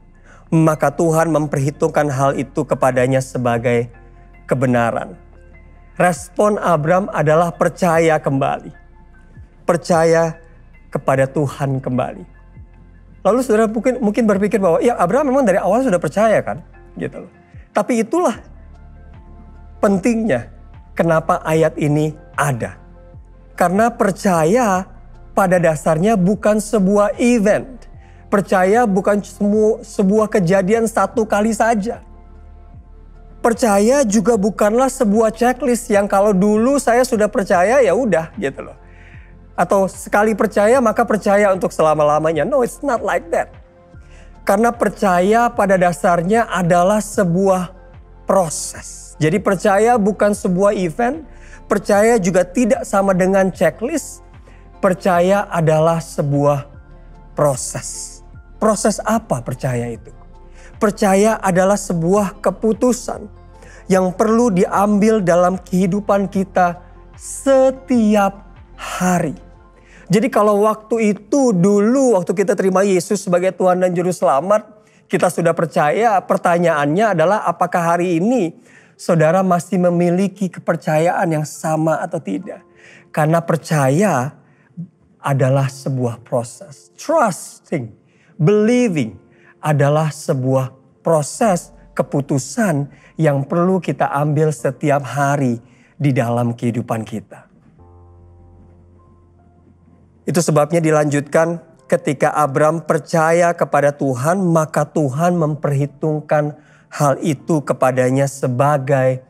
Maka Tuhan memperhitungkan hal itu kepadanya sebagai kebenaran. Respon Abram adalah percaya kembali. Percaya kepada Tuhan kembali. Lalu saudara mungkin berpikir bahwa ya Abraham memang dari awal sudah percaya kan? Gitu loh. Tapi itulah pentingnya kenapa ayat ini ada. Karena percaya pada dasarnya bukan sebuah event. Percaya bukan sebuah kejadian satu kali saja. Percaya juga bukanlah sebuah checklist yang kalau dulu saya sudah percaya ya udah gitu loh. Atau sekali percaya maka percaya untuk selama-lamanya. No, it's not like that. Karena percaya pada dasarnya adalah sebuah proses. Jadi percaya bukan sebuah event. Percaya juga tidak sama dengan checklist. Percaya adalah sebuah proses. Proses apa percaya itu? Percaya adalah sebuah keputusan yang perlu diambil dalam kehidupan kita setiap hari. Jadi kalau waktu itu dulu, waktu kita terima Yesus sebagai Tuhan dan Juru Selamat, kita sudah percaya, pertanyaannya adalah apakah hari ini saudara masih memiliki kepercayaan yang sama atau tidak? Karena percaya adalah sebuah proses. Trusting, believing adalah sebuah proses keputusan yang perlu kita ambil setiap hari di dalam kehidupan kita. Itu sebabnya dilanjutkan ketika Abram percaya kepada Tuhan, maka Tuhan memperhitungkan hal itu kepadanya sebagai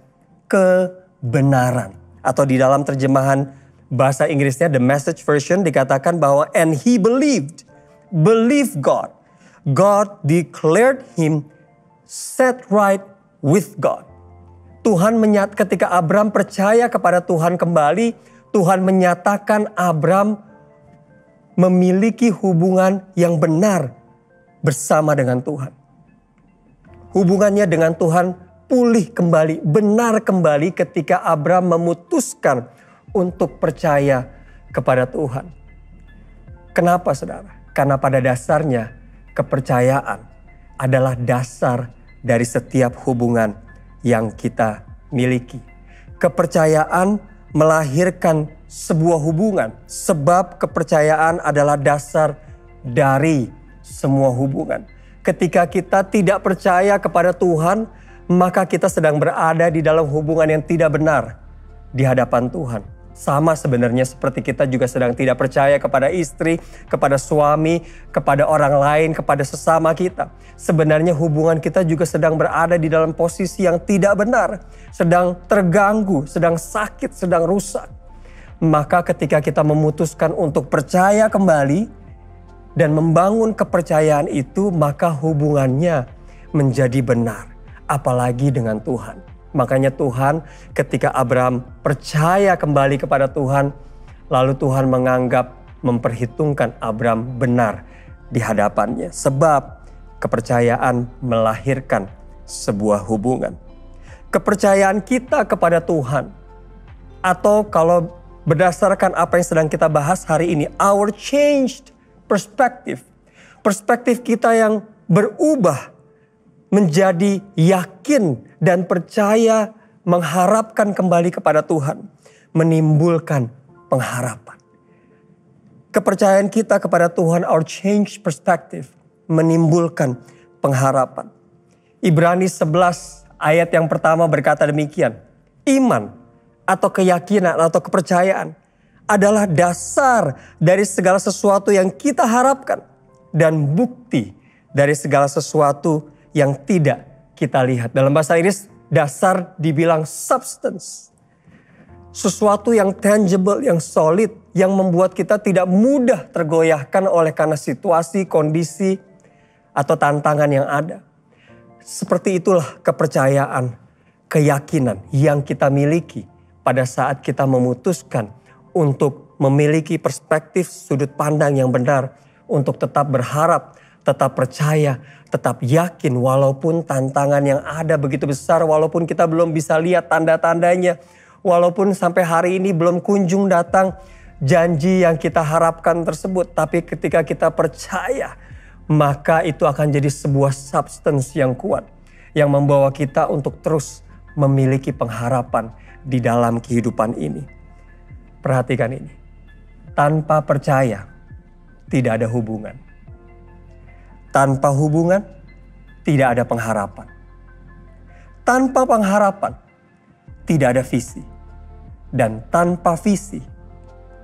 kebenaran. Atau di dalam terjemahan bahasa Inggrisnya The Message Version dikatakan bahwa and he believed God. God declared him set right with God. Tuhan ketika Abram percaya kepada Tuhan kembali, Tuhan menyatakan Abram memiliki hubungan yang benar bersama dengan Tuhan. Hubungannya dengan Tuhan pulih kembali, benar kembali ketika Abram memutuskan untuk percaya kepada Tuhan. Kenapa saudara? Karena pada dasarnya kepercayaan adalah dasar dari setiap hubungan yang kita miliki. Kepercayaan melahirkan sebuah hubungan, sebab kepercayaan adalah dasar dari semua hubungan. Ketika kita tidak percaya kepada Tuhan, maka kita sedang berada di dalam hubungan yang tidak benar di hadapan Tuhan. Sama sebenarnya seperti kita juga sedang tidak percaya kepada istri, kepada suami, kepada orang lain, kepada sesama kita. Sebenarnya hubungan kita juga sedang berada di dalam posisi yang tidak benar, sedang terganggu, sedang sakit, sedang rusak. Maka ketika kita memutuskan untuk percaya kembali dan membangun kepercayaan itu, maka hubungannya menjadi benar, apalagi dengan Tuhan. Makanya Tuhan ketika Abram percaya kembali kepada Tuhan, lalu Tuhan memperhitungkan Abram benar di hadapannya. Sebab kepercayaan melahirkan sebuah hubungan. Kepercayaan kita kepada Tuhan, atau kalau berdasarkan apa yang sedang kita bahas hari ini, our changed perspective. Perspektif kita yang berubah menjadi yakin dan percaya, mengharapkan kembali kepada Tuhan, menimbulkan pengharapan. Kepercayaan kita kepada Tuhan, our changed perspective, menimbulkan pengharapan. Ibrani 11 ayat yang pertama berkata demikian, iman atau keyakinan atau kepercayaan adalah dasar dari segala sesuatu yang kita harapkan dan bukti dari segala sesuatu yang tidak kita lihat. Dalam bahasa Inggris, dasar dibilang substance. Sesuatu yang tangible, yang solid, yang membuat kita tidak mudah tergoyahkan oleh karena situasi, kondisi, atau tantangan yang ada. Seperti itulah kepercayaan, keyakinan yang kita miliki pada saat kita memutuskan untuk memiliki perspektif sudut pandang yang benar, untuk tetap berharap, tetap percaya, tetap yakin walaupun tantangan yang ada begitu besar, walaupun kita belum bisa lihat tanda-tandanya, walaupun sampai hari ini belum kunjung datang janji yang kita harapkan tersebut. Tapi ketika kita percaya, maka itu akan jadi sebuah substance yang kuat, yang membawa kita untuk terus memiliki pengharapan di dalam kehidupan ini. Perhatikan ini, tanpa percaya tidak ada hubungan. Tanpa hubungan, tidak ada pengharapan. Tanpa pengharapan, tidak ada visi. Dan tanpa visi,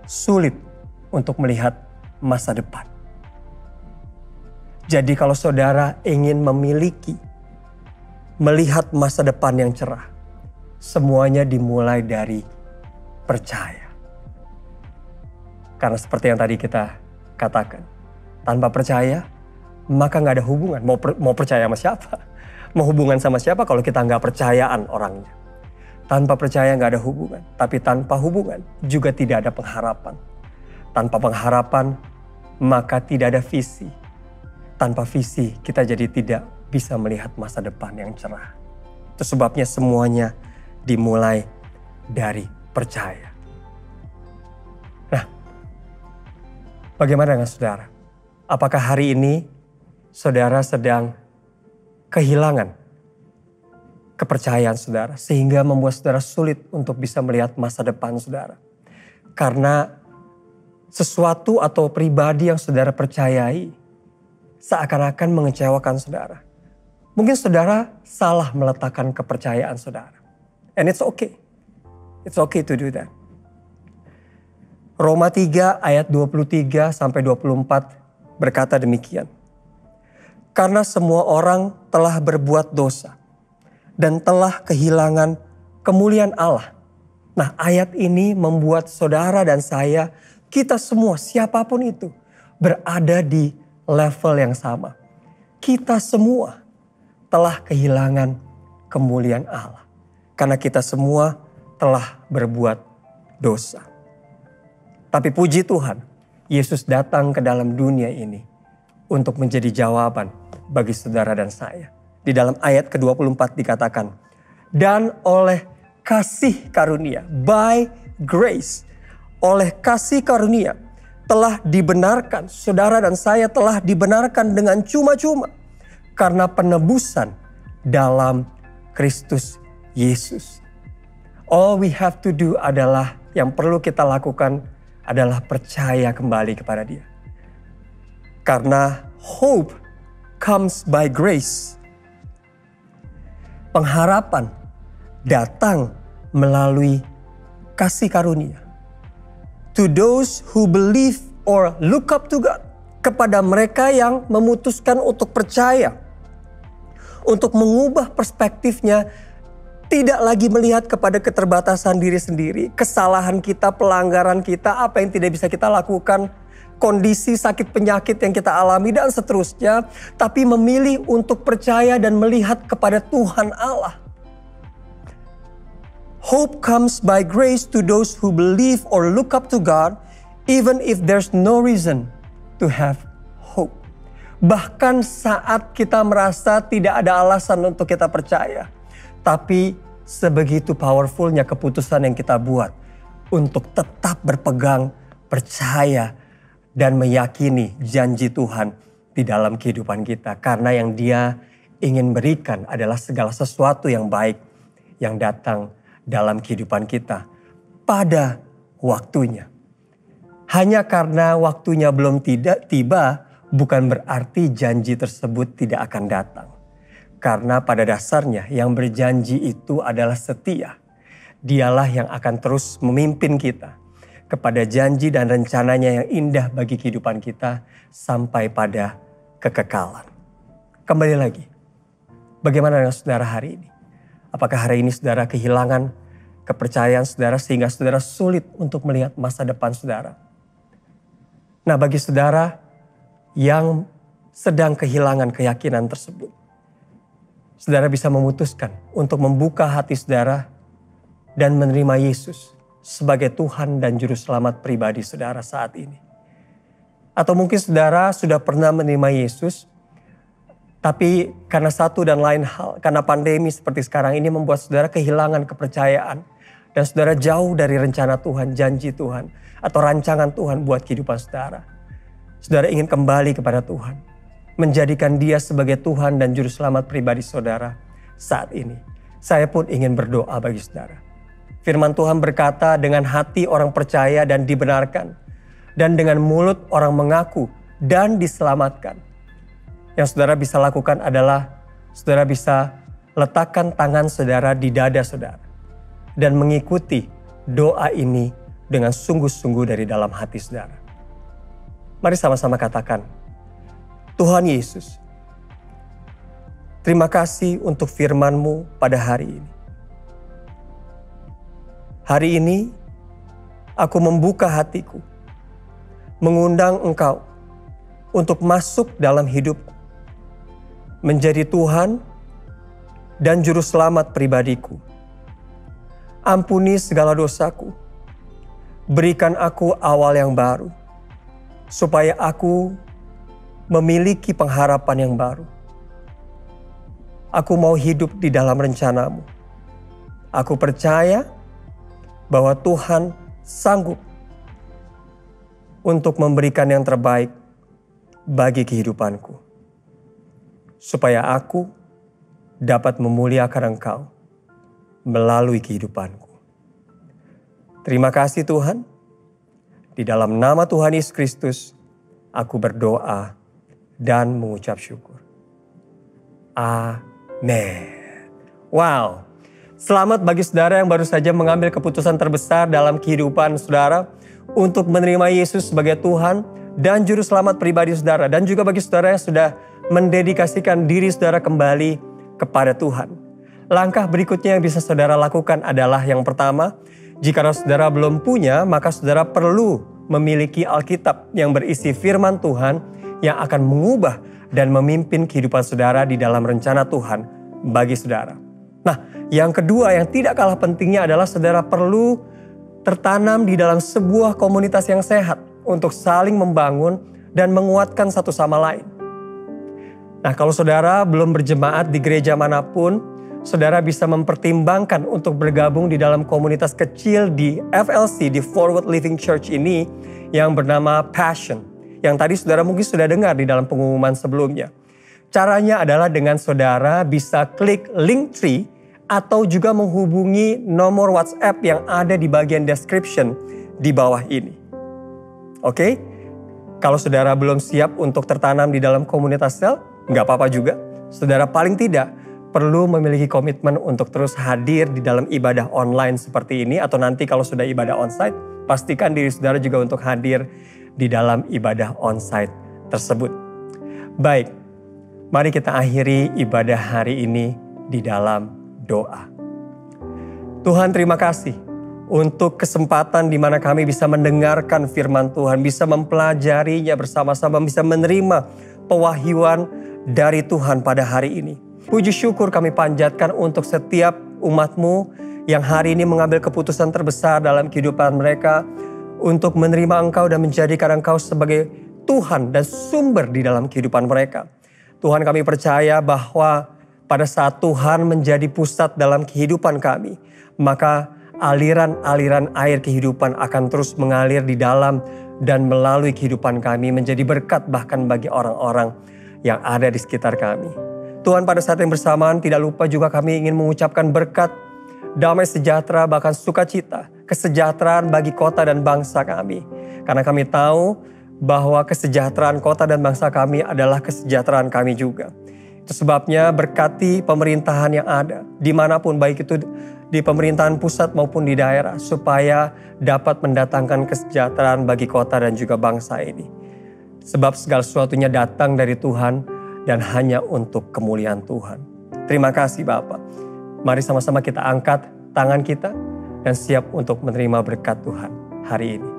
sulit untuk melihat masa depan. Jadi kalau saudara ingin melihat masa depan yang cerah, semuanya dimulai dari percaya. Karena seperti yang tadi kita katakan, tanpa percaya, maka gak ada hubungan. Mau percaya sama siapa? Mau hubungan sama siapa kalau kita gak percayaan orangnya? Tanpa percaya gak ada hubungan. Tapi tanpa hubungan juga tidak ada pengharapan. Tanpa pengharapan maka tidak ada visi. Tanpa visi kita jadi tidak bisa melihat masa depan yang cerah. Itu sebabnya semuanya dimulai dari percaya. Bagaimana dengan saudara? Apakah hari ini saudara sedang kehilangan kepercayaan saudara sehingga membuat saudara sulit untuk bisa melihat masa depan saudara? Karena sesuatu atau pribadi yang saudara percayai seakan-akan mengecewakan saudara. Mungkin saudara salah meletakkan kepercayaan saudara. And it's okay. It's okay to do that. Roma 3 ayat 23 sampai 24 berkata demikian. Karena semua orang telah berbuat dosa dan telah kehilangan kemuliaan Allah. Nah, ayat ini membuat saudara dan saya, kita semua siapapun itu berada di level yang sama. Kita semua telah kehilangan kemuliaan Allah. Karena kita semua telah berbuat dosa. Tapi puji Tuhan, Yesus datang ke dalam dunia ini untuk menjadi jawaban bagi saudara dan saya. Di dalam ayat ke-24 dikatakan, dan oleh kasih karunia, by grace, oleh kasih karunia telah dibenarkan, saudara dan saya telah dibenarkan dengan cuma-cuma karena penebusan dalam Kristus Yesus. All we have to do adalah, yang perlu kita lakukan adalah percaya kembali kepada Dia. Karena hope comes by grace. Pengharapan datang melalui kasih karunia. To those who believe or look up to God. Kepada mereka yang memutuskan untuk percaya. Untuk mengubah perspektifnya. Tidak lagi melihat kepada keterbatasan diri sendiri. Kesalahan kita, pelanggaran kita, apa yang tidak bisa kita lakukan. Kondisi sakit penyakit yang kita alami dan seterusnya. Tapi memilih untuk percaya dan melihat kepada Tuhan Allah. Hope comes by grace to those who believe or look up to God, even if there's no reason to have hope. Bahkan saat kita merasa tidak ada alasan untuk kita percaya. Tapi sebegitu powerfulnya keputusan yang kita buat untuk tetap berpegang, percaya, dan meyakini janji Tuhan di dalam kehidupan kita. Karena yang Dia ingin berikan adalah segala sesuatu yang baik yang datang dalam kehidupan kita pada waktunya. Hanya karena waktunya belum tiba, bukan berarti janji tersebut tidak akan datang. Karena pada dasarnya yang berjanji itu adalah setia. Dialah yang akan terus memimpin kita kepada janji dan rencananya yang indah bagi kehidupan kita sampai pada kekekalan. Kembali lagi, bagaimana dengan saudara hari ini? Apakah hari ini saudara kehilangan kepercayaan saudara sehingga saudara sulit untuk melihat masa depan saudara? Nah, bagi saudara yang sedang kehilangan keyakinan tersebut, saudara bisa memutuskan untuk membuka hati saudara dan menerima Yesus sebagai Tuhan dan Juru Selamat pribadi saudara saat ini. Atau mungkin saudara sudah pernah menerima Yesus, tapi karena satu dan lain hal, karena pandemi seperti sekarang ini membuat saudara kehilangan kepercayaan. Dan saudara jauh dari rencana Tuhan, janji Tuhan, atau rancangan Tuhan buat kehidupan saudara. Saudara ingin kembali kepada Tuhan. Menjadikan Dia sebagai Tuhan dan Juru Selamat pribadi saudara saat ini. Saya pun ingin berdoa bagi saudara. Firman Tuhan berkata, dengan hati orang percaya dan dibenarkan. Dan dengan mulut orang mengaku dan diselamatkan. Yang saudara bisa lakukan adalah saudara bisa letakkan tangan saudara di dada saudara. Dan mengikuti doa ini dengan sungguh-sungguh dari dalam hati saudara. Mari sama-sama katakan, Tuhan Yesus, terima kasih untuk firman-Mu pada hari ini. Hari ini aku membuka hatiku, mengundang Engkau untuk masuk dalam hidupku. Menjadi Tuhan dan Juru Selamat pribadiku. Ampuni segala dosaku. Berikan aku awal yang baru. Supaya aku memiliki pengharapan yang baru. Aku mau hidup di dalam rencana-Mu. Aku percaya bahwa Tuhan sanggup untuk memberikan yang terbaik bagi kehidupanku, supaya aku dapat memuliakan Engkau melalui kehidupanku. Terima kasih Tuhan. Di dalam nama Tuhan Yesus Kristus, aku berdoa dan mengucap syukur. Amin. Wow. Selamat bagi saudara yang baru saja mengambil keputusan terbesar dalam kehidupan saudara untuk menerima Yesus sebagai Tuhan dan Juru Selamat pribadi saudara. Dan juga bagi saudara yang sudah mendedikasikan diri saudara kembali kepada Tuhan. Langkah berikutnya yang bisa saudara lakukan adalah yang pertama, jika saudara belum punya, maka saudara perlu memiliki Alkitab yang berisi firman Tuhan yang akan mengubah dan memimpin kehidupan saudara di dalam rencana Tuhan bagi saudara. Nah, yang kedua yang tidak kalah pentingnya adalah saudara perlu tertanam di dalam sebuah komunitas yang sehat untuk saling membangun dan menguatkan satu sama lain. Nah, kalau saudara belum berjemaat di gereja manapun, saudara bisa mempertimbangkan untuk bergabung di dalam komunitas kecil di FLC, di Forward Living Church ini yang bernama Passion. Yang tadi saudara mungkin sudah dengar di dalam pengumuman sebelumnya. Caranya adalah dengan saudara bisa klik Linktree atau juga menghubungi nomor WhatsApp yang ada di bagian description di bawah ini. Oke? Kalau saudara belum siap untuk tertanam di dalam komunitas sel, nggak apa-apa juga. Saudara paling tidak perlu memiliki komitmen untuk terus hadir di dalam ibadah online seperti ini. Atau nanti kalau sudah ibadah onsite, pastikan diri saudara juga untuk hadir di dalam ibadah onsite tersebut. Baik, mari kita akhiri ibadah hari ini di dalam doa. Tuhan, terima kasih untuk kesempatan di mana kami bisa mendengarkan firman Tuhan, bisa mempelajarinya bersama-sama, bisa menerima pewahyuan dari Tuhan pada hari ini. Puji syukur kami panjatkan untuk setiap umat-Mu yang hari ini mengambil keputusan terbesar dalam kehidupan mereka untuk menerima Engkau dan menjadikan Engkau sebagai Tuhan dan sumber di dalam kehidupan mereka. Tuhan, kami percaya bahwa pada saat Tuhan menjadi pusat dalam kehidupan kami, maka aliran-aliran air kehidupan akan terus mengalir di dalam dan melalui kehidupan kami, menjadi berkat bahkan bagi orang-orang yang ada di sekitar kami. Tuhan, pada saat yang bersamaan tidak lupa juga kami ingin mengucapkan berkat, damai sejahtera, bahkan sukacita, kesejahteraan bagi kota dan bangsa kami. Karena kami tahu bahwa kesejahteraan kota dan bangsa kami adalah kesejahteraan kami juga. Itu sebabnya berkati pemerintahan yang ada, dimanapun, baik itu di pemerintahan pusat maupun di daerah, supaya dapat mendatangkan kesejahteraan bagi kota dan juga bangsa ini. Sebab segala sesuatunya datang dari Tuhan dan hanya untuk kemuliaan Tuhan. Terima kasih Bapa. Mari sama-sama kita angkat tangan kita dan siap untuk menerima berkat Tuhan hari ini.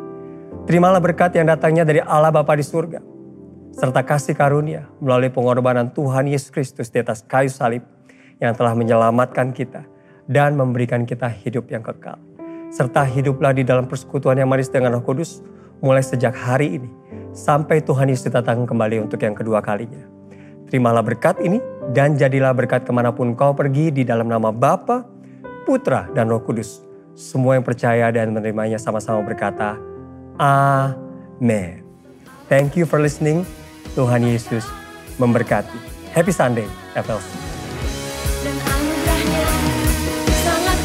Terimalah berkat yang datangnya dari Allah Bapa di surga, serta kasih karunia melalui pengorbanan Tuhan Yesus Kristus di atas kayu salib yang telah menyelamatkan kita dan memberikan kita hidup yang kekal. Serta hiduplah di dalam persekutuan yang manis dengan Roh Kudus mulai sejak hari ini sampai Tuhan Yesus datang kembali untuk yang kedua kalinya. Terimalah berkat ini dan jadilah berkat kemanapun kau pergi di dalam nama Bapa, Putra, dan Roh Kudus. Semua yang percaya dan menerimanya sama-sama berkata, Amin. Thank you for listening. Tuhan Yesus memberkati. Happy Sunday, FLC. Dan anugerahnya sangat